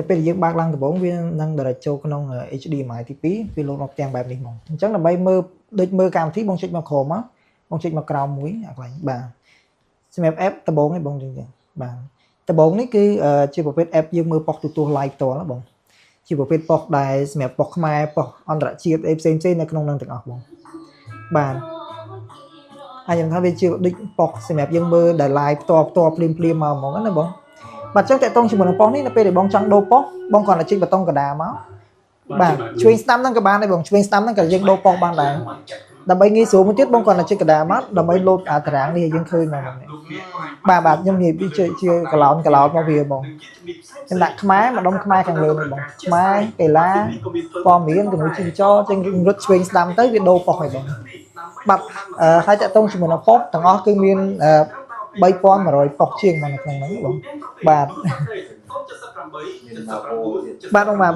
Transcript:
ពេលយើងបើកឡើងដំបូងវានឹងដល់ចូលក្នុង HDMI ទី2វាលោតមកទាំងបែបនេះហ្មងអញ្ចឹងដើម្បីមើលដូចមើលកម្មវិធីបងចុចមកក្រោមមកបងចុចមកក្រោមមួយអាកន្លែងបាទសម្រាប់ app ដំបូងនេះបងចឹងបាទដំបូងនេះគឺជាប្រភេទ app យើងមើលប៉ុសទូរទស្សន៍ live ផ្ទាល់បងជាប្រភេទប៉ុសដែលសម្រាប់ប៉ុសខ្មែរប៉ុសអន្តរជាតិអីផ្សេងៗនៅក្នុងនឹងទាំងអស់បងបាទហើយខ្ញុំថាវាជាដូចប៉ុសសម្រាប់យើងមើលដែល live ផ្ទាល់ភ្លាមមកហ្មងណាបងបាទអញ្ចឹងតើតងជាមួយនឹងប៉ុសនេះនៅពេលដែលបងចង់ដូរប៉ុសបងគ្រាន់តែចុចប៊ូតុងកណ្ដាលមកបាទឆ្វេងស្ដាំហ្នឹងក៏បានដែរបងឆ្វេងស្ដាំហ្នឹងក៏យើងដូរប៉ុសបានដែរដើម្បីងាយស្រួលមួយទៀតបងគ្រាន់តែចុចកណ្ដាលមកដើម្បីលោតអាតារាងនេះយើងឃើញមកនេះបាទខ្ញុំនិយាយពីជាកឡោនមកវាបងខ្ញុំដាក់ខ្មែរម្ដុំខ្មែរខាងលើនេះបងខ្មែរកីឡាព័ត៌មានគំនូរជីវចរចឹងរត់ឆ្វេងស្ដាំទៅវាដូរប៉ុសហើយបងបាទហើយតើតងជាមួយនឹងប៉ុសទាំងអស់គឺមាន3100ប៉ុសជាងមកនៅក្នុងហ្នឹងបងបាទបាទបងបាទ